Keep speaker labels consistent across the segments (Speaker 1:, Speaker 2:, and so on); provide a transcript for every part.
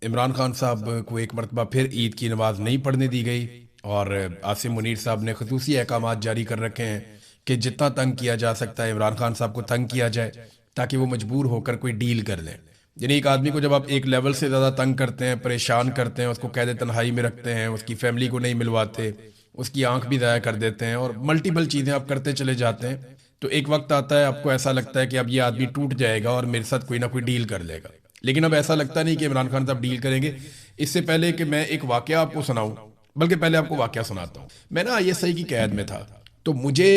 Speaker 1: इमरान खान साहब को एक मरतबा फिर ईद की नमाज नहीं पढ़ने दी गई और आसिम मुनीर साहब ने खसूसी अहकाम जारी कर रखे हैं कि जितना तंग किया जा सकता है इमरान खान साहब को तंग किया जाए ताकि वो मजबूर होकर कोई डील कर लें। यानी एक आदमी को जब आप एक लेवल से ज़्यादा तंग करते हैं, परेशान करते हैं, उसको कैद तन्हाई में रखते हैं, उसकी फैमिली को नहीं मिलवाते, उसकी आंख भी ज़ाया कर देते हैं और मल्टीपल चीज़ें आप करते चले जाते हैं, तो एक वक्त आता है आपको ऐसा लगता है कि अब ये आदमी टूट जाएगा और मेरे साथ कोई ना कोई डील कर लेगा। लेकिन अब ऐसा लगता नहीं कि इमरान खान साहब डील करेंगे। इससे पहले कि मैं एक वाकया आपको सुनाऊं, बल्कि पहले आपको वाकया सुनाता हूं। मैं ना आईएसआई की कैद में था, तो मुझे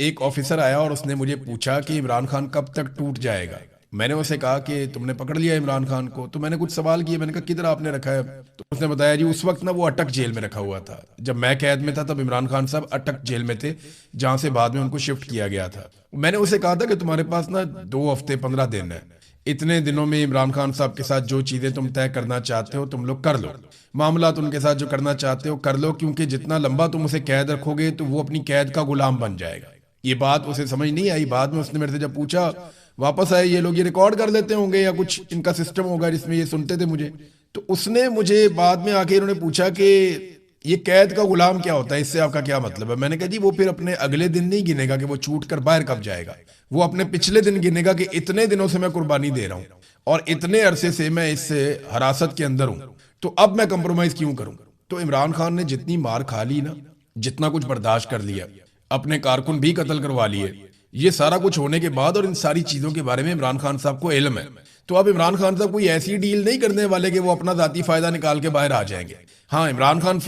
Speaker 1: एक ऑफिसर आया और उसने मुझे पूछा कि इमरान खान कब तक टूट जाएगा। मैंने उसे कहा कि तुमने पकड़ लिया इमरान खान को, तो मैंने कुछ सवाल किए। मैंने कहा किधर आपने रखा है? तो उसने बताया जी उस वक्त ना वो अटक जेल में रखा हुआ था। जब मैं कैद में था तब इमरान खान साहब अटक जेल में थे, जहां से बाद में उनको शिफ्ट किया गया था। मैंने उसे कहा था कि तुम्हारे पास ना 2 हफ्ते 15 दिन है, इतने दिनों में इमरान खान साहब के साथ जो चीजें तुम तय करना चाहते हो तुम लोग कर लो, मामला उनके साथ जो करना चाहते हो कर लो, क्योंकि जितना लंबा तुम उसे कैद रखोगे तो वो अपनी कैद का गुलाम बन जाएगा। ये बात उसे समझ नहीं आई। बाद में उसने मेरे से जब पूछा, वापस आए ये लोग ये रिकॉर्ड कर लेते होंगे या कुछ इनका सिस्टम होगा जिसमें ये सुनते थे मुझे, तो उसने मुझे बाद में आके इन्होंने पूछा कि ये कैद का गुलाम क्या होता है, इससे आपका क्या मतलब है? मैंने कहा जी वो फिर अपने अगले दिन नहीं गिनेगा कि वो छूट कर बाहर कब जाएगा, वो अपने पिछले दिन गिनेगा कि इतने दिनों से मैं कुर्बानी दे रहा हूं और इतने अरसे से मैं इस हिरासत के अंदर हूं, तो अब मैं कंप्रोमाइज क्यों करूं? तो इमरान खान ने जितनी मार खा ली ना, जितना कुछ बर्दाश्त कर लिया, अपने कारकुन भी कत्ल करवा लिए, ये सारा कुछ होने के बाद और इन सारी चीजों के बारे में इमरान खान साहब को इल्म है, तो अब इमरान खान साहब कोई ऐसी डील नहीं करने वाले कि वो अपना जाती फायदा निकाल के बाहर आ जाएंगे। हाँ, इमरान खान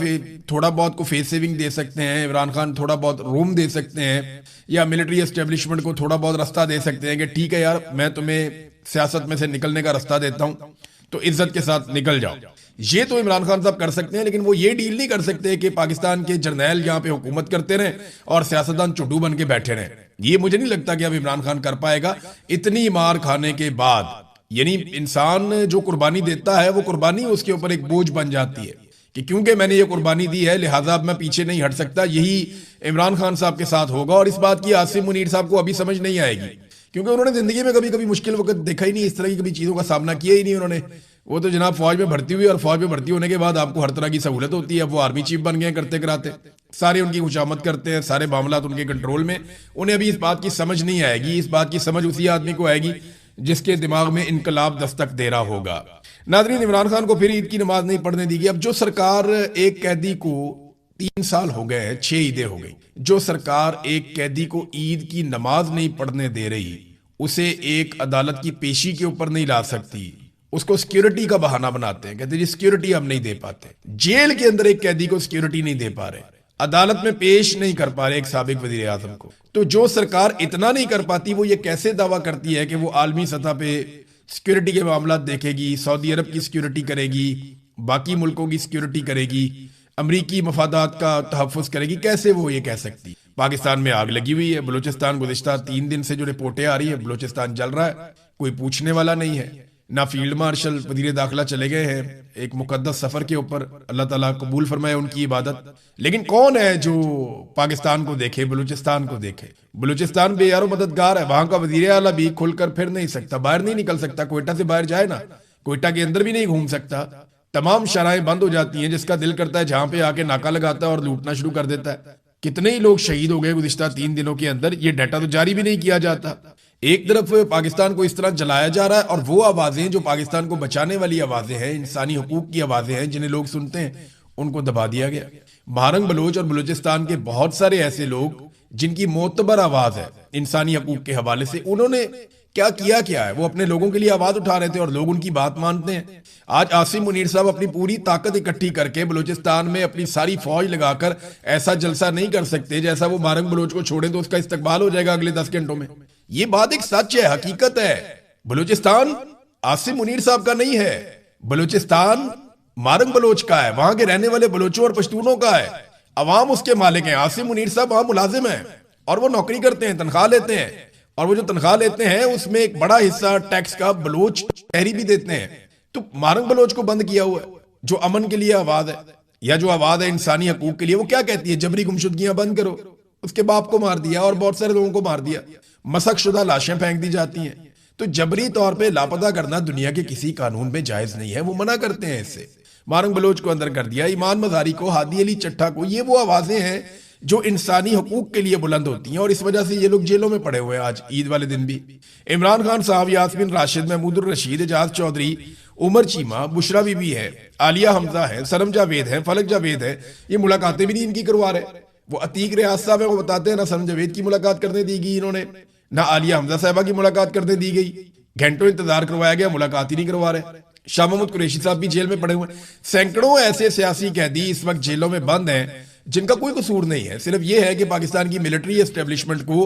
Speaker 1: थोड़ा बहुत को फेस सेविंग दे सकते हैं, इमरान खान थोड़ा बहुत रूम दे सकते हैं या मिलिट्री एस्टेब्लिशमेंट को थोड़ा बहुत रास्ता दे सकते हैं कि ठीक है यार मैं तुम्हें सियासत में से निकलने का रास्ता देता हूं तो इज्जत के साथ निकल जाओ। ये तो इमरान खान साहब कर सकते हैं, लेकिन वो ये डील नहीं कर सकते कि पाकिस्तान के जर्नैल यहाँ पे हुकूमत करते रहे और सियासतदान चुड्डू बन के बैठे रहे। ये मुझे नहीं लगता कि अब इमरान खान कर पाएगा इतनी मार खाने के बाद। यानी इंसान जो कुर्बानी देता है वो कुर्बानी उसके ऊपर एक बोझ बन जाती है कि क्योंकि मैंने ये कुर्बानी दी है लिहाजा अब मैं पीछे नहीं हट सकता। यही इमरान खान साहब के साथ होगा और इस बात की आसिम मुनीर साहब को अभी समझ नहीं आएगी, क्योंकि उन्होंने जिंदगी में कभी कभी मुश्किल वक्त देखा ही नहीं, इस तरह की कभी चीजों का सामना किया ही नहीं उन्होंने। वो तो जनाब फौज में भर्ती हुई और फौज में भर्ती होने के बाद आपको हर तरह की सहूलत होती है। वो आर्मी चीफ बन गए करते कराते, सारे उनकी खुशामद करते हैं, सारे मामला उनके कंट्रोल में। उन्हें अभी इस बात की समझ नहीं आएगी। इस बात की समझ उसी आदमी को आएगी जिसके दिमाग में इनकलाब दस्तक दे रहा होगा। नाज़रीन, इमरान खान को फिर ईद की नमाज नहीं पढ़ने दी गई। अब जो सरकार एक कैदी को 3 साल हो गए हैं, 6 ईदें हो गई, जो सरकार एक कैदी को ईद की नमाज नहीं पढ़ने दे रही, उसे एक अदालत की पेशी के ऊपर नहीं ला सकती, उसको सिक्योरिटी का बहाना बनाते हैं, कहते जी सिक्योरिटी हम नहीं दे पाते। जेल के अंदर एक कैदी को सिक्योरिटी नहीं दे पा रहे, अदालत में पेश नहीं कर पा रहे एक साबिक वजीर आजम को। तो जो सरकार इतना नहीं कर पाती वो ये कैसे दावा करती है कि वो आलमी सतह पे सिक्योरिटी के मामला देखेगी, सऊदी अरब की सिक्योरिटी करेगी, बाकी मुल्कों की सिक्योरिटी करेगी, अमरीकी मफादात का तहफ़्फ़ुज़ करेगी? कैसे वो ये कह सकती? पाकिस्तान में आग लगी हुई है, बलूचिस्तान गुज़िश्ता 3 दिन से जो रिपोर्टें आ रही है बलूचिस्तान जल रहा है, कोई पूछने वाला नहीं है। ना फील्ड मार्शल वजीर दाखिला चले गए हैं एक मुकद्दस सफर के ऊपर, अल्लाह ताला कबूल फरमाए उनकी इबादत, लेकिन कौन है जो पाकिस्तान को देखे, बलूचिस्तान को देखे? बलूचिस्तान बेयारो मददगार है, वहां का वजीर आला भी खुलकर फिर नहीं सकता, बाहर नहीं निकल सकता। कोयटा से बाहर जाए ना, कोयटा के अंदर भी नहीं घूम सकता, तमाम शराएं बंद हो जाती हैं। जिसका दिल करता है जहां पे आके नाका लगाता है और लूटना शुरू कर देता है। कितने ही लोग शहीद हो गए गुज़िश्ता 3 दिनों के अंदर, ये डाटा तो जारी भी नहीं किया जाता। एक तरफ पाकिस्तान को इस तरह जलाया जा रहा है और वो आवाजें जो पाकिस्तान को बचाने वाली आवाजें हैं, इंसानी हकूक की आवाजें हैं, जिन्हें लोग सुनते हैं, उनको दबा दिया गया। महारंग बलोच और बलूचिस्तान के बहुत सारे ऐसे लोग जिनकी मोतबर आवाज है इंसानी हकूक के हवाले से, उन्होंने क्या है? वो अपने लोगों के लिए आवाज उठा रहे थे और लोग उनकी बात मानते हैं। आज आसिम मुनीर साहब अपनी पूरी ताकत इकट्ठी करके बलूचिस्तान में अपनी सारी फौज लगाकर ऐसा जलसा नहीं कर सकते जैसा वो मारंग बलोच को छोड़े तो उसका इस्तकबाल हो जाएगा अगले 10 घंटों में। ये बात एक सच है, हकीकत है। बलूचिस्तान आसिम मुनीर साहब का नहीं है, बलूचिस्तान मारंग बलोच का है, वहां के रहने वाले बलोचों और पश्तूनों का है। अवाम उसके मालिक हैं। आसिम मुनीर साहब वहां मुलाजिम हैं और वो नौकरी करते हैं, तनख्वाह लेते हैं, और वो जो तनख्वाह लेते हैं उसमें एक बड़ा हिस्सा टैक्स का बलोच शहरी भी देते हैं। तो मारंग बलोच को बंद किया हुआ है, जो अमन के लिए आवाज है या जो आवाज है इंसानी हकूक के लिए, वो क्या कहती है? जबरी गुमशुदगियां बंद करो। उसके बाप को मार दिया और बहुत सारे लोगों को मार दिया, मसक शुदा लाशें फेंक दी जाती हैं, तो जबरी तौर पे लापता करना दुनिया के किसी कानून में जायज नहीं है, वो मना करते हैं इससे। मारंग बलोच को अंदर कर दिया, ईमान मजारी को, हादी अली चट्टा को, ये वो आवाजें हैं जो इंसानी हकूक के लिए बुलंद होती हैं, और इस वजह से ये लोग जेलों में पड़े हुए हैं आज ईद वाले दिन भी। इमरान खान साहब, यास्मीन राशिद, महमूदुर रशीद, एजाज चौधरी, उमर चीमा, बुशरा बीबी है, आलिया हमजा है, सनम जावेद है, फलक जावेद है, ये मुलाकातें भी नहीं इनकी करवा रहे। वो अतीक रियाज साहब है, वो बताते हैं ना सनम जावेद की मुलाकात करने दी गई इन्होंने, ना आलिया हमजा साहबा की मुलाकात करने दी गई, घंटों इंतजार करवाया गया, मुलाकात ही नहीं करवा रहे। शाह महमूद कुरैशी साहब भी जेल में पड़े हुए। सैकड़ों ऐसे सियासी कैदी इस वक्त जेलों में बंद हैं जिनका कोई कसूर नहीं है, सिर्फ ये है कि पाकिस्तान की मिलिट्री एस्टेब्लिशमेंट को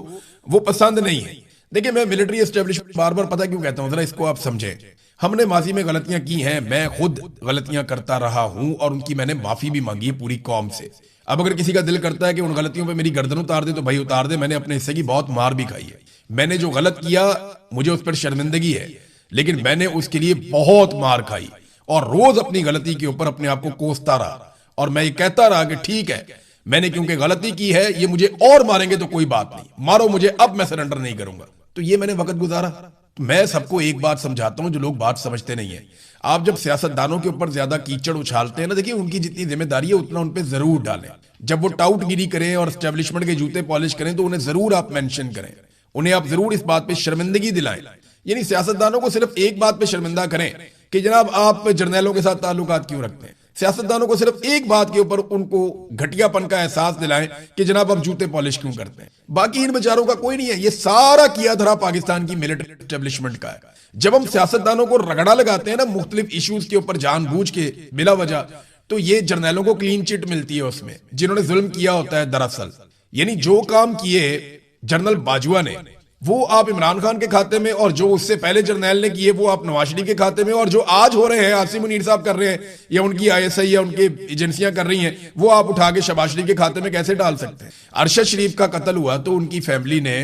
Speaker 1: वो पसंद नहीं है। देखिए, मैं मिलिट्री एस्टेब्लिशमेंट बार बार पता क्यों कहता हूं, जरा इसको आप समझें। हमने माजी में गलतियां की हैं, मैं खुद गलतियां करता रहा हूं और उनकी मैंने माफी भी मांगी है पूरी कौम से। अब अगर किसी का दिल करता है कि उन गलतियों पे मेरी गर्दन उतार दे तो भाई उतार दे, मैंने अपने हिस्से की बहुत मार भी खाई है। मैंने जो गलत किया मुझे उस पर शर्मिंदगी है, लेकिन मैंने उसके लिए बहुत मार खाई और रोज अपनी गलती के ऊपर अपने आप को कोसता रहा, और मैं ये कहता रहा कि ठीक है, मैंने क्योंकि गलती की है, ये मुझे और मारेंगे तो कोई बात नहीं, मारो मुझे, अब मैं सरेंडर नहीं करूंगा। तो ये मैंने वक्त गुजारा। मैं सबको एक बात समझाता हूं जो लोग बात समझते नहीं है। आप जब सियासतदानों के ऊपर ज्यादा कीचड़ उछालते हैं ना, देखिए उनकी जितनी जिम्मेदारी है उतना उन पर जरूर डालें। जब वो टाउटगिरी करें और स्टैब्लिशमेंट के जूते पॉलिश करें तो उन्हें जरूर आप मेंशन करें, उन्हें आप जरूर इस बात पे शर्मिंदगी दिलाएं। यानी सियासतदानों को सिर्फ एक बात पे शर्मिंदा करें कि जनाब आप जर्नैलों के साथ ताल्लुकात क्यों रखते हैं। सियासतदानों को सिर्फ एक बात के ऊपर उनको घटियापन का एहसास दिलाएं कि जनाब आप जूते पॉलिश क्यों करते हैं। बाकी इन बेचारों का कोई नहीं है, ये सारा किया धरा पाकिस्तान की मिलिट्री एस्टेब्लिशमेंट का है। जब हम सियासतदानों को रगड़ा लगाते हैं ना मुख्तलिफ इश्यूज के ऊपर जानबूझ के बिला वजह, तो ये जर्नैलों को क्लीन चिट मिलती है उसमें, जिन्होंने जुल्म किया होता है दरअसल। यानी जो काम किए जनरल बाजवा ने वो आप इमरान खान के खाते में, और जो उससे पहले जर्नैल ने किए वो आप नवाज शरीफ के खाते में, और जो आज हो रहे हैं आसिम मुनीर साहब कर रहे हैं या उनकी आईएसआई या उनकी एजेंसियां कर रही हैं, वो आप उठा के शहबाज शरीफ के खाते में कैसे डाल सकते हैं। अरशद शरीफ का कत्ल हुआ तो उनकी फैमिली ने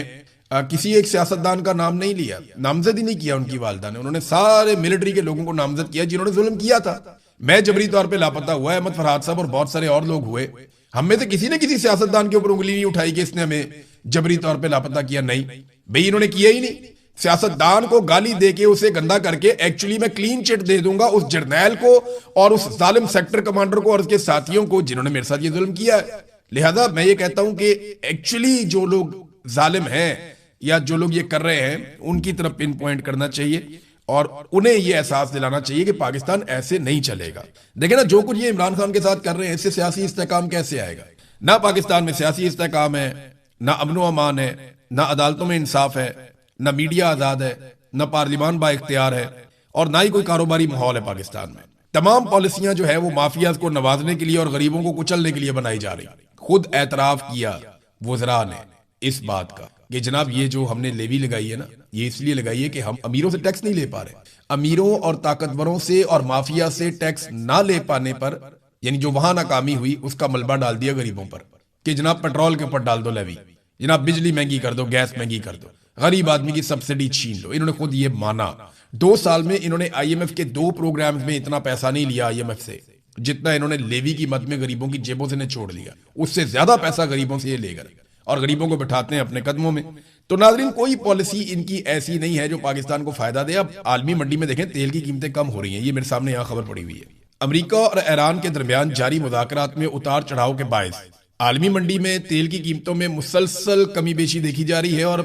Speaker 1: किसी एक सियासतदान का नाम नहीं लिया, नामजद ही नहीं किया उनकी वालदा ने, उन्होंने सारे मिलिट्री के लोगों को नामजद किया जिन्होंने जुल्म किया था। मैं जबरी तौर पर लापता हुआ, अहमद फरहाद साहब और बहुत सारे और लोग हुए, हम में से किसी ने किसी सियासतदान के ऊपर उंगली नहीं उठाई कि इसने हमें जबरी तौर पे लापता किया। नहीं भाई, इन्होंने किया ही नहीं। सियासतदान को गाली देके उसे गंदा करके एक्चुअली मैं क्लीन चिट दे दूंगा उस जर्नैल को और उस जालिम सेक्टर कमांडर को और उसके साथियों को जिन्होंने मेरे साथ ये जुल्म किया है। लिहाजा मैं ये कहता हूं कि एक्चुअली जो लोग जालिम हैं या जो लोग ये कर रहे हैं उनकी तरफ पिन पॉइंट करना चाहिए और उन्हें यह एहसास दिलाना चाहिए कि पाकिस्तान ऐसे नहीं चलेगा। देखें ना, जो कुछ ये इमरान खान के साथ कर रहे हैं इससे सियासी इस्तेहकाम कैसे आएगा। ना पाकिस्तान में सियासी इस्तेहकाम है, ना अमनो अमान है, ना अदालतों में इंसाफ है, ना मीडिया आजाद है, ना पार्लिमान बाइख्तियार है, और ना ही कोई कारोबारी माहौल है पाकिस्तान में। तमाम पॉलिसियां जो है वो माफियाज को नवाजने के लिए और गरीबों को कुचलने के लिए बनाई जा रही। खुद एतराफ किया वज़रा ने इस बात का कि जनाब ये जो हमने लेवी लगाई है ना, ये इसलिए लगाई है कि हम अमीरों से टैक्स नहीं ले पा रहे। अमीरों और ताकतवरों से और माफिया से टैक्स ना ले पाने पर, यानी जो वहां नाकामी हुई उसका मलबा डाल दिया गरीबों पर कि जनाब पेट्रोल के ऊपर डाल दो लेवी, जनाब बिजली महंगी कर दो, गैस महंगी कर दो, गरीब आदमी की सब्सिडी छीन लो। इन्होंने खुद ये माना। 2 साल में इन्होंने आईएमएफ के 2 प्रोग्राम्स में इतना पैसा नहीं लिया आईएमएफ से जितना इन्होंने लेवी की मद में गरीबों की जेबों से निचोड़ लिया। उससे ज्यादा पैसा गरीबों से ये लेकर और गरीबों को बिठाते हैं अपने कदमों में। तो नाजरीन, कोई पॉलिसी इनकी ऐसी नहीं है जो पाकिस्तान को फायदा दे। अब आलमी मंडी में देखें तेल की कीमतें कम हो रही हैं, ये मेरे सामने यहाँ खबर पड़ी हुई है। अमेरिका और ईरान के दरमियान जारी मुज़ाकरात में उतार चढ़ाव के बायस आलमी मंडी में तेल की कीमतों में मुसलसल कमी बेशी देखी जा रही है और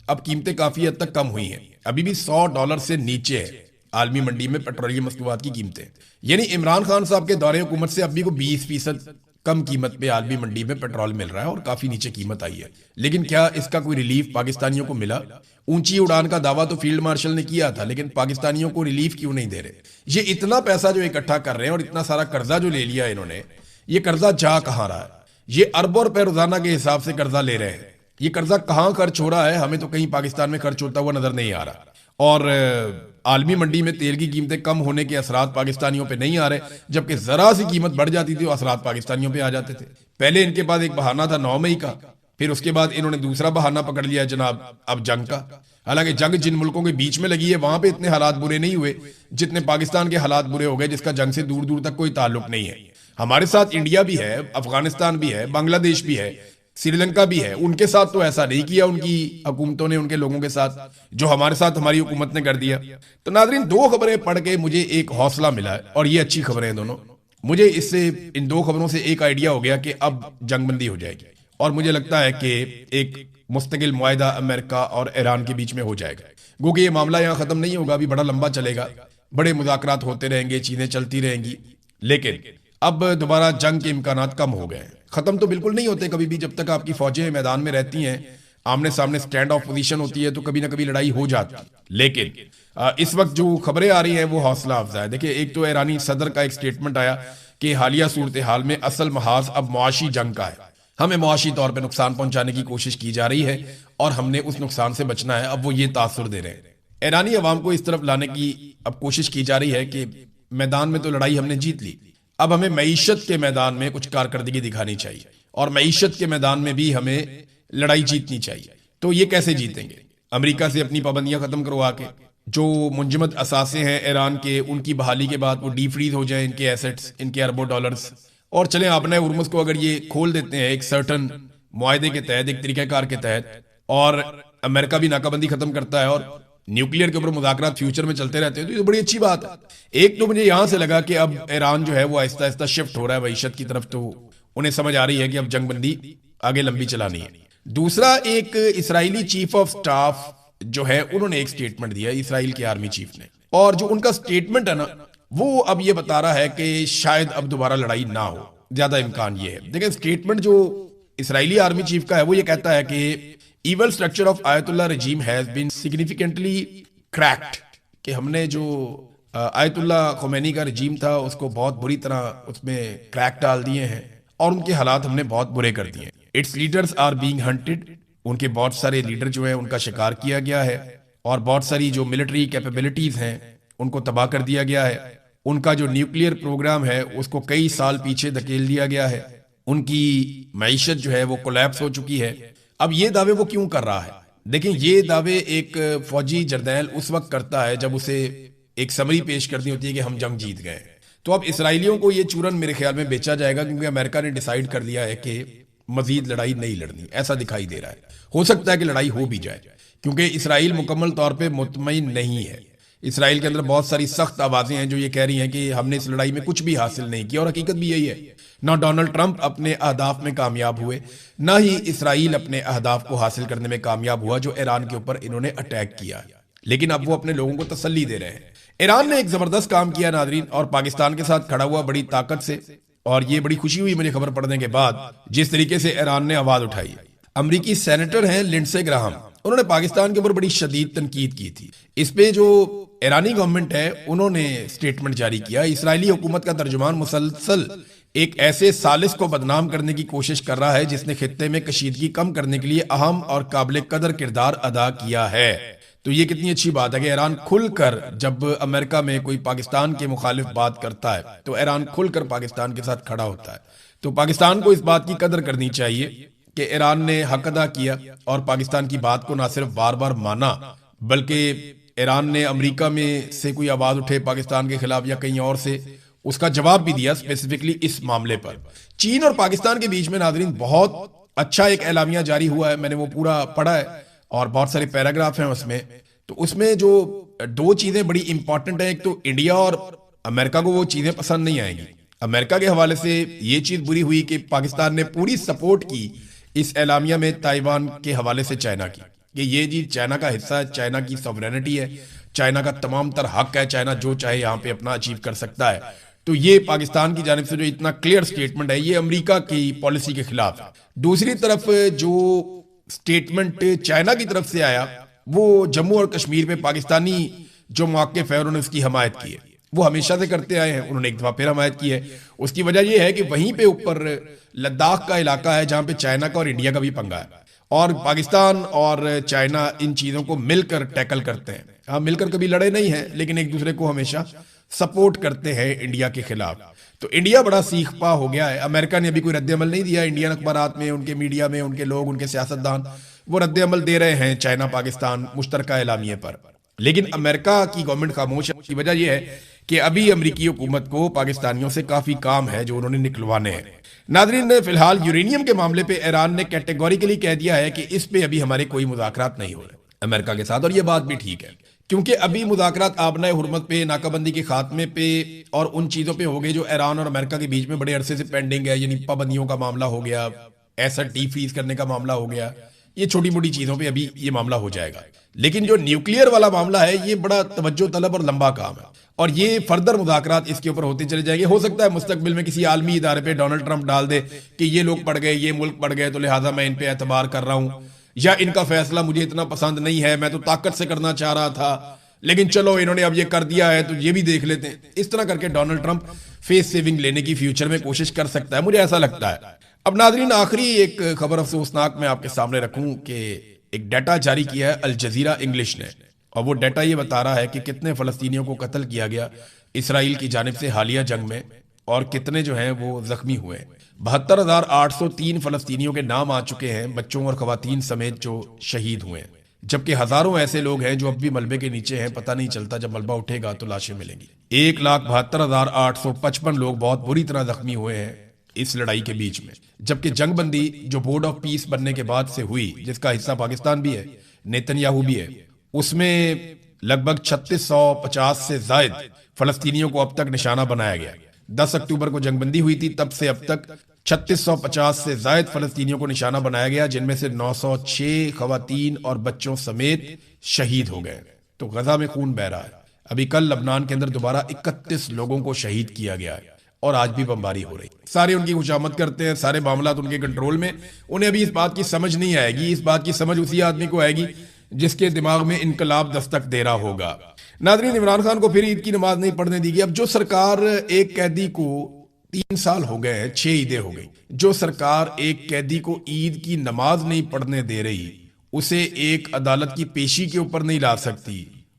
Speaker 1: अब कीमतें काफी हद तक कम हुई हैं। अभी भी $100 से नीचे है आलमी मंडी में पेट्रोलियम मसनूआत की कीमतें। यानी इमरान खान साहब के दौरे हुकूमत से अभी को 20% कम कीमत पे आलमी मंडी में पेट्रोल मिल रहा है और काफी नीचे कीमत आई है। लेकिन क्या इसका कोई रिलीफ पाकिस्तानियों को मिला? ऊंची उड़ान का दावा तो फील्ड मार्शल ने किया था, लेकिन पाकिस्तानियों को रिलीफ क्यों नहीं दे रहे? ये इतना पैसा जो इकट्ठा कर रहे हैं और इतना सारा कर्जा जो ले लिया इन्होंने, ये कर्जा जा कहां रहा है? ये अरबों रुपए रोजाना के हिसाब से कर्जा ले रहे हैं। ये कर्जा कहां खर्च हो रहा है? हमें तो कहीं पाकिस्तान में खर्च होता हुआ नजर नहीं आ रहा। और आलमी मंडी में तेल की कीमतें कम होने के असरात पाकिस्तानियों पे नहीं आ रहे, जबकि जरा सी कीमत बढ़ जाती थी तो असरात पाकिस्तानियों पे आ जाते थे। पहले इनके पास एक बहाना था 9 मई का, फिर उसके बाद इन्होंने दूसरा बहाना पकड़ लिया जनाब अब जंग का। हालांकि जंग जिन मुल्कों के बीच में लगी है वहां पे इतने हालात बुरे नहीं हुए जितने पाकिस्तान के हालात बुरे हो गए, जिसका जंग से दूर दूर तक कोई ताल्लुक नहीं है। हमारे साथ इंडिया भी है, अफगानिस्तान भी है, बांग्लादेश भी है, श्रीलंका भी है, उनके साथ तो ऐसा नहीं किया उनकी हुकूमतों ने उनके लोगों के साथ जो हमारे साथ हमारी हुकूमत ने कर दिया। तो नाज़रीन, दो खबरें पढ़ के मुझे एक हौसला मिला है और ये अच्छी खबरें हैं दोनों। मुझे इससे, इन दो खबरों से एक आइडिया हो गया कि अब जंगबंदी हो जाएगी और मुझे लगता है कि एक मुस्तकिल मुआहिदा अमेरिका और ईरान के बीच में हो जाएगा। गो कि ये मामला यहाँ खत्म नहीं होगा, अभी बड़ा लंबा चलेगा, बड़े मुज़ाकरात होते रहेंगे, चीजें चलती रहेंगी, लेकिन अब दोबारा जंग के इम्कानात कम हो गए हैं। खत्म तो बिल्कुल नहीं होते कभी भी, जब तक आपकी फौजें मैदान में रहती हैं, आमने सामने स्टैंड ऑफ पोजीशन होती है, तो कभी ना कभी लड़ाई हो जाती है। लेकिन इस वक्त जो खबरें आ रही हैं वो हौसला अफजा है। देखिए, एक तो ईरानी सदर का एक स्टेटमेंट आया कि हालिया सूरत हाल में असल महाज अब मुआशी जंग का है, हमें मुआशी तौर पर नुकसान पहुंचाने की कोशिश की जा रही है और हमने उस नुकसान से बचना है। अब वो ये तासुर दे रहे हैं, ईरानी अवाम को इस तरफ लाने की अब कोशिश की जा रही है कि मैदान में तो लड़ाई हमने जीत ली, अब हमें मईशत के मैदान में कुछ कारकर्दगी दिखानी चाहिए और मईशत के मैदान में भी हमें लड़ाई जीतनी चाहिए। तो ये कैसे जीतेंगे? अमेरिका से अपनी पाबंदियां खत्म करवा के, जो मुंजमद असासे हैं ईरान के, उनकी बहाली के बाद वो डी फ्रीज हो जाए इनके एसेट्स, इनके अरबों डॉलर्स, और चले आपने उर्मुस को अगर ये खोल देते हैं एक सर्टन मुआहदे के तहत, एक तरीकाकार के तहत, और अमेरिका भी नाकाबंदी खत्म करता है और न्यूक्लियर के ऊपर मुज़ाकरात फ्यूचर में चलते रहते हैं, तो ये बड़ी अच्छी बात है। एक तो मुझे यहां से लगा कि अब ईरान जो है वो आहिस्ता आहिस्ता शिफ्ट हो रहा है मईशत की तरफ, तो उन्हें समझ आ रही है कि अब जंगबंदी आगे लंबी चलानी है। दूसरा, एक इसराइली चीफ ऑफ स्टाफ जो है, उन्होंने एक स्टेटमेंट दिया, इसराइल के आर्मी चीफ ने, और जो उनका स्टेटमेंट है ना, वो अब ये बता रहा है कि शायद अब दोबारा लड़ाई ना हो, ज्यादा इम्कान ये है। देखिए, स्टेटमेंट जो इसराइली आर्मी चीफ का है वो ये कहता है कि evil structure of Ayatollah regime has been significantly cracked, कि हमने जो आयतुल्ला खुमैनी का रजीम था उसको बहुत बुरी तरह उसमें क्रैक डाल दिए हैं और उनके हालात हमने बहुत बुरे कर दिए हैं। It's leaders are being hunted, उनके बहुत सारे लीडर जो है उनका शिकार किया गया है और बहुत सारी जो मिलिट्री कैपेबिलिटीज हैं उनको तबाह कर दिया गया है। उनका जो न्यूक्लियर प्रोग्राम है उसको कई साल पीछे धकेल दिया गया है। उनकी मईशत जो है वो कोलैप्स हो चुकी है। अब ये दावे वो क्यों कर रहा है? देखिए, ये दावे एक फौजी जर्नैल उस वक्त करता है जब उसे एक समरी पेश करनी होती है कि हम जंग जीत गए। तो अब इसराइलियों को ये चूरन मेरे ख्याल में बेचा जाएगा, क्योंकि अमेरिका ने डिसाइड कर लिया है कि मजीद लड़ाई नहीं लड़नी, ऐसा दिखाई दे रहा है। हो सकता है कि लड़ाई हो भी जाए, क्योंकि इसराइल मुकम्मल तौर पर मुतमईन नहीं है। इसराइल के अंदर बहुत सारी सख्त आवाजें हैं जो ये कह रही हैं कि हमने इस लड़ाई में कुछ भी हासिल नहीं किया, और हकीकत भी यही है। ना डोनाल्ड ट्रंप अपने अहदाफ में कामयाब हुए, ना ही इसराइल अपने अहदाफ को हासिल करने में कामयाब हुआ जो ईरान के ऊपर इन्होंने अटैक किया। लेकिन अब वो अपने लोगों को तसल्ली दे रहे हैं। ईरान ने एक जबरदस्त काम किया नादरीन, और पाकिस्तान के साथ खड़ा हुआ बड़ी ताकत से, और ये बड़ी खुशी हुई मुझे खबर पड़ने के बाद जिस तरीके से ईरान ने आवाज उठाई। अमरीकी सेनेटर हैं लिंडसे ग्राहम, उन्होंने पाकिस्तान के ऊपर बड़ी शदीद तनकीद की थी। इस पे जो ईरानी गवर्नमेंट है उन्होंने स्टेटमेंट जारी किया। इसराइली हुकूमत का तर्जुमान मुसलसल एक ऐसे सालिस को बदनाम करने की कोशिश कर रहा है जिसने खित्ते में कशीदगी कम करने के लिए अहम और काबिल कदर किरदार अदा किया है। तो ये कितनी अच्छी बात है कि ईरान खुलकर, जब अमेरिका में कोई पाकिस्तान के मुखालिफ बात करता है तो ईरान खुलकर पाकिस्तान के साथ खड़ा होता है। तो पाकिस्तान को इस बात की कदर करनी चाहिए कि ईरान ने हक अदा किया और पाकिस्तान की बात को ना सिर्फ बार बार माना, बल्कि ईरान ने अमेरिका में से कोई आवाज उठे पाकिस्तान के खिलाफ या कहीं और से, उसका जवाब भी दिया स्पेसिफिकली इस मामले पर। चीन और पाकिस्तान के बीच में नाजरीन बहुत अच्छा एक एलामिया जारी हुआ है, मैंने वो पूरा पढ़ा है और बहुत सारे पैराग्राफ हैं उसमें। तो उसमें जो दो चीजें बड़ी इंपॉर्टेंट है, एक तो इंडिया और अमेरिका को वो चीजें पसंद नहीं आएंगी। अमेरिका के हवाले से ये चीज बुरी हुई कि पाकिस्तान ने पूरी सपोर्ट की इस एलामिया में ताइवान के हवाले से चाइना की, कि ये जी चाइना का हिस्सा है, चाइना की सॉवरेनिटी है, चाइना का तमाम तर हक है, चाइना जो चाहे यहाँ पे अपना अचीव कर सकता है। तो ये पाकिस्तान की जानिब से जो इतना क्लियर स्टेटमेंट है, ये अमेरिका की पॉलिसी के खिलाफ है। दूसरी तरफ जो स्टेटमेंट चाइना की तरफ से आया वो जम्मू और कश्मीर में पाकिस्तानी जो मौक़िफ़ है उन्होंने उसकी हमायत की है, वो हमेशा से करते आए हैं, उन्होंने एक दफा फिर हमायत की है। उसकी वजह यह है कि वहीं पे ऊपर लद्दाख का इलाका है जहां पे चाइना का और इंडिया का भी पंगा है, और पाकिस्तान और चाइना इन चीजों को मिलकर टैकल करते हैं। हाँ, मिलकर कभी लड़े नहीं हैं, लेकिन एक दूसरे को हमेशा सपोर्ट करते हैं इंडिया के खिलाफ। तो इंडिया बड़ा सीख पा हो गया है। अमेरिका ने अभी कोई रद्द-ए-अमल नहीं दिया। इंडियन अखबारात में, उनके मीडिया में, उनके लोग, उनके सियासतदान वो रद्द-ए-अमल दे रहे हैं चाइना पाकिस्तान मुश्तरका एलामिये पर, लेकिन अमेरिका की गवर्नमेंट खामोश है। उसकी वजह यह है कि अभी अमरीकी हुकूमत को पाकिस्तानियों से काफी काम है जो उन्होंने निकलवाने हैं। नाजरीन, फिलहाल यूरेनियम के मामले पे ईरान ने कैटेगोरिकली कह दिया है कि इस पे अभी हमारे कोई मुज़ाकरात नहीं हो रहे अमेरिका के साथ, और ये बात भी ठीक है क्योंकि अभी मुज़ाकरात आबना हुर्मत पे, नाकाबंदी के खात्मे पे और उन चीज़ों पे हो गए जो ईरान और अमेरिका के बीच में बड़े अरसे से पेंडिंग है, यानी पाबंदियों का मामला हो गया, एसेट फ्रीज करने का मामला हो गया, ये छोटी मोटी चीज़ों पे अभी ये मामला हो जाएगा। लेकिन जो न्यूक्लियर वाला मामला है ये बड़ा तवज्जो तलब और लंबा काम है, और ये फर्दर मुज़ाकरात इसके ऊपर होते चले जाएंगे। हो सकता है मुस्तकबिल में किसी आलमी इदारे पे डोनाल्ड ट्रंप डाल दे कि ये लोग पड़ गए, ये मुल्क पड़ गए, तो लिहाजा मैं इन पे एतबार कर रहा हूं, या इनका फैसला मुझे इतना पसंद नहीं है, मैं तो ताकत से करना चाह रहा था लेकिन चलो इन्होंने अब ये कर दिया है तो ये भी देख लेते हैं। इस तरह करके डोनाल्ड ट्रंप फेस सेविंग लेने की फ्यूचर में कोशिश कर सकता है, मुझे ऐसा लगता है। अब नाजरीन, आखिरी एक खबर अफसोसनाक मैं आपके सामने रखूं कि एक डाटा जारी किया है अल जजीरा इंग्लिश ने, और वो डाटा ये बता रहा है कि कितने फलस्तीनियों को कत्ल किया गया इसराइल की जानिब से हालिया जंग में, और कितने जो हैं वो जख्मी हुए। 72,803 फलस्तीनियों के नाम आ चुके हैं, बच्चों और खवातीन समेत जो शहीद हुए हैं, जबकि हजारों ऐसे लोग हैं जो अब भी मलबे के नीचे हैं, पता नहीं चलता, जब मलबा उठेगा तो लाशें मिलेंगी। 1,72,855 लोग बहुत बुरी तरह जख्मी हुए हैं इस लड़ाई के बीच में, जबकि जंगबंदी जो बोर्ड ऑफ पीस बनने के बाद से हुई, जिसका हिस्सा पाकिस्तान भी है, नेतन्याहू भी है, उसमें लगभग 3650 से जायद फलस्तीनियों को अब तक निशाना बनाया गया। 10 अक्टूबर को जंगबंदी हुई थी, तब से अब तक 3650 से जायद फलस्तीनियों को निशाना बनाया गया, जिनमें से 906 खवातीन और बच्चों समेत शहीद हो गए। तो गजा में खून बह रहा है। अभी कल लबनान के अंदर दोबारा 31 लोगों को शहीद किया गया है, और आज भी बमबारी हो रही। सारे उनकी खुशामद करते हैं, सारे मामला उनके कंट्रोल में, उन्हें अभी इस बात की समझ नहीं आएगी। इस बात की समझ उसी आदमी को आएगी जिसके दिमाग में इनकलाब दस्तक दे रहा होगा। नाजरीन, इमरान खान को फिर ईद की नमाज नहीं पढ़ने दी गई। अब जो सरकार एक कैदी को 3 साल हो गए हैं, 6 ईदें हो गई, जो सरकार एक कैदी को ईद की नमाज नहीं पढ़ने दे रही, उसे एक अदालत की पेशी के ऊपर नहीं ला सकती,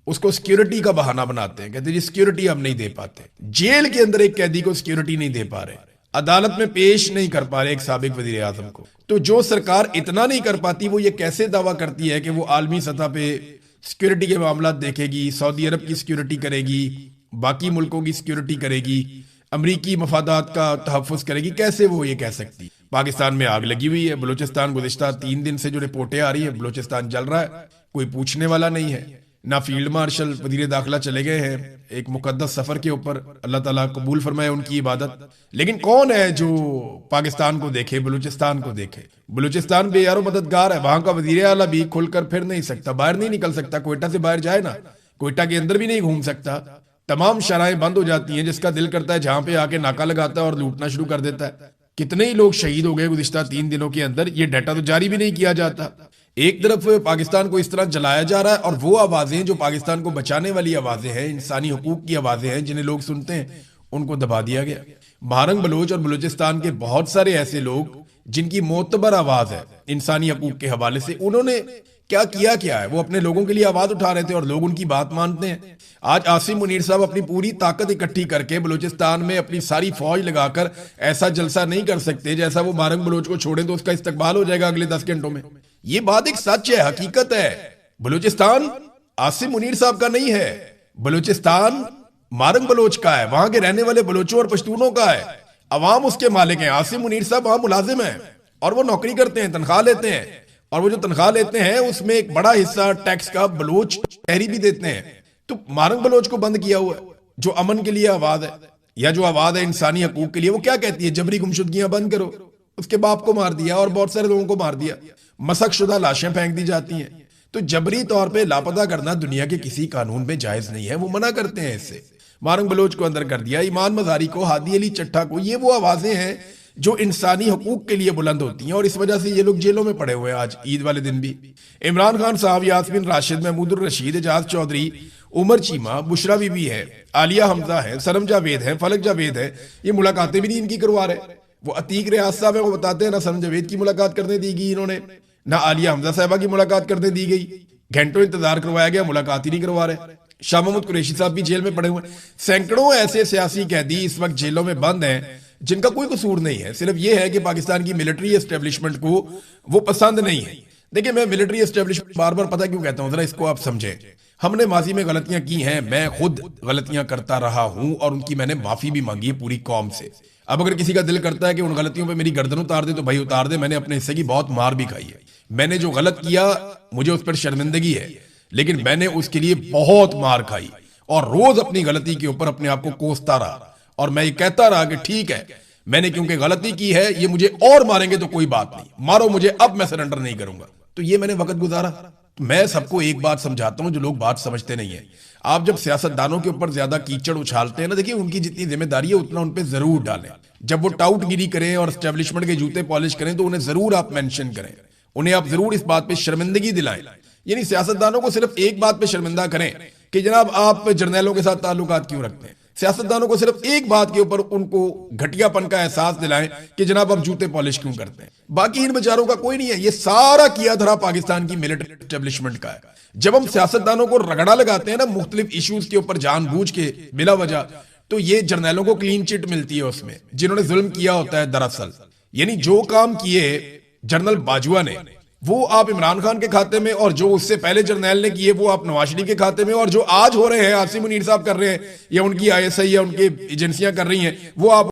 Speaker 1: उसको सिक्योरिटी का बहाना बनाते हैं, कहते हैं सिक्योरिटी हम नहीं दे पाते। जेल के अंदर एक कैदी को सिक्योरिटी नहीं दे पा रहे, अदालत में पेश नहीं कर पा रहे एक साबिक वजीर आजम को। तो जो सरकार इतना नहीं कर पाती, वो ये कैसे दावा करती है कि वो आलमी सतह पे सिक्योरिटी के मामला देखेगी, सऊदी अरब की सिक्योरिटी करेगी, बाकी मुल्कों की सिक्योरिटी करेगी, अमरीकी मफादात का तहफ़्फ़ुज़ करेगी? कैसे वो ये कह सकती? पाकिस्तान में आग लगी हुई है, बलूचिस्तान गुज़िश्ता 3 दिन से जो रिपोर्टें आ रही है, बलूचिस्तान जल रहा है, कोई पूछने वाला नहीं है। ना फील्ड मार्शल वजीर दाखिला चले गए हैं एक मुकद्दस सफर के ऊपर, अल्लाह ताला कबूल फरमाए उनकी इबादत, लेकिन कौन है जो पाकिस्तान को देखे, बलूचिस्तान को देखे? बलूचिस्तान बेयारो मददगार है, वहां का वजीर आला भी खुलकर फिर नहीं सकता, बाहर नहीं निकल सकता, कोयटा से बाहर जाए ना, कोयटा के अंदर भी नहीं घूम सकता, तमाम शराएं बंद हो जाती हैं, जिसका दिल करता है जहां पे आके नाका लगाता है और लूटना शुरू कर देता है। कितने ही लोग शहीद हो गए गुज़िश्ता 3 दिनों के अंदर, ये डाटा तो जारी भी नहीं किया जाता। एक तरफ पाकिस्तान को इस तरह जलाया जा रहा है, और वो आवाजें जो पाकिस्तान को बचाने वाली आवाजें हैं, इंसानी हुकूक की आवाजें हैं, जिन्हें लोग सुनते हैं, उनको दबा दिया गया। महारंग बलोच और बलूचिस्तान के बहुत सारे ऐसे लोग जिनकी मोतबर आवाज है इंसानी हकूक के हवाले से, उन्होंने क्या है? वो अपने लोगों के लिए आवाज उठा रहे थे और लोग उनकी बात मानते हैं। आज आसिम मुनीर साहब अपनी पूरी ताकत इकट्ठी करके बलूचिस्तान में अपनी सारी फौज लगाकर ऐसा जलसा नहीं कर सकते जैसा वो मारंग बलोच को छोड़े तो उसका इस्तकबाल हो जाएगा अगले 10 घंटों में। ये बात एक सच है, हकीकत है। बलूचिस्तान आसिम मुनीर साहब का नहीं है, बलूचिस्तान मारंग बलोच का है, वहां के रहने वाले बलोचों और पश्तूनों का है। अवाम उसके मालिक हैं। आसिम मुनीर साहब वहां मुलाजिम हैं और वो नौकरी करते हैं, तनख्वाह लेते हैं, और वो जो तनख्वाह लेते हैं उसमें एक बड़ा हिस्सा टैक्स का बलोच शहरी भी देते हैं। तो मारंग बलोच को बंद किया हुआ है, जो अमन के लिए आवाज है या जो आवाज है इंसानी हकूक के लिए। वो क्या कहती है? जबरी गुमशुदगियां बंद करो। उसके बाप को मार दिया और बहुत सारे लोगों को मार दिया, मसक शुदा लाशें फेंक दी जाती हैं। तो जबरी तौर पे लापता करना दुनिया के किसी कानून में जायज नहीं है, वो मना करते हैं इससे। मारंग बलोच को अंदर कर दिया, ईमान मजारी को, हादी अली चट्टा को। ये वो आवाजें हैं जो इंसानी हकूक के लिए बुलंद होती हैं, और इस वजह से ये लोग जेलों में पड़े हुए हैं आज ईद वाले दिन भी। इमरान खान साहब, यास्मीन राशिद, महमूदुर रशीद, एजाज चौधरी, उमर चीमा, बुशरा बीबी है, आलिया हमजा है, सरम जावेद है, फलक जावेद है, ये मुलाकातें भी नहीं इनकी करवा रहे। वो अतीक रियाज साहब है, वो बताते हैं ना सरम जावेद की मुलाकात करने दी गई इन्होंने, ना आलिया हमजा साहबा की मुलाकात करने दी गई। घंटों इंतजार करवाया गया, मुलाकात ही नहीं करवा रहे। शाह महमूद कुरैशी साहब भी जेल में पड़े हुए। सैकड़ों ऐसे सियासी कैदी इस वक्त जेलों में बंद हैं जिनका कोई कसूर नहीं है, सिर्फ ये है कि पाकिस्तान की मिलिट्री एस्टेब्लिशमेंट को वो पसंद नहीं है। देखिए, मैं मिलिट्री एस्टेब्लिशमेंट बार बार पता क्यों कहता हूं, जरा इसको आप समझें। हमने माजी में गलतियां की हैं, मैं खुद गलतियां करता रहा हूं और उनकी मैंने माफी भी मांगी है पूरी कौम से। अब अगर किसी का दिल करता है कि उन गलतियों पे मेरी गर्दन उतार दे तो भाई उतार दे, मैंने अपने हिस्से की बहुत मार भी खाई है। मैंने जो गलत किया मुझे उस पर शर्मिंदगी है, लेकिन मैंने उसके लिए बहुत मार खाई और रोज अपनी गलती के ऊपर अपने आप को कोसता रहा और मैं ये कहता रहा कि ठीक है, मैंने क्योंकि गलती की है, ये मुझे और मारेंगे तो कोई बात नहीं, मारो मुझे, अब मैं सरेंडर नहीं करूंगा। तो ये मैंने वक्त गुजारा। मैं सबको एक बात समझाता हूं जो लोग बात समझते नहीं है। आप जब सियासतदानों के ऊपर ज्यादा कीचड़ उछालते हैं ना, देखिए उनकी जितनी जिम्मेदारी है उतना उन पे जरूर डालें। जब वो टाउटगिरी करें और स्टैब्लिशमेंट के जूते पॉलिश करें तो उन्हें जरूर आप मेंशन करें, उन्हें आप जरूर इस बात पे शर्मिंदगी दिलाएं। यानी सियासतदानों को सिर्फ एक बात पे शर्मिंदा करें कि जनाब आप जर्नैलों के साथ ताल्लुकात क्यों रखते हैं। सियासतदानों को सिर्फ एक बात के ऊपर उनको घटियापन का एहसास दिलाएं कि जनाब आप जूते पॉलिश क्यों करते हैं। बाकी इन बेचारों का कोई नहीं है, ये सारा किया धरा पाकिस्तान की मिलिट्री एस्टेब्लिशमेंट का है। जब हम सियासतदानों को रगड़ा लगाते हैं ना मुख्तलिफ इश्यूज के ऊपर जानबूझ के बिला वजह, तो ये जर्नैलों को क्लीन चिट मिलती है उसमें, जिन्होंने जुल्म किया होता है दरअसल। यानी जो काम किए जनरल बाजवा ने वो आप इमरान खान के खाते में, और जो उससे पहले जर्नैल ने किए वो आप नवाज शरीफ के खाते में, और जो आज हो रहे हैं आसिम मुनीर साहब कर रहे हैं या उनकी आईएसआई या उनकी एजेंसियां कर रही हैं वो आप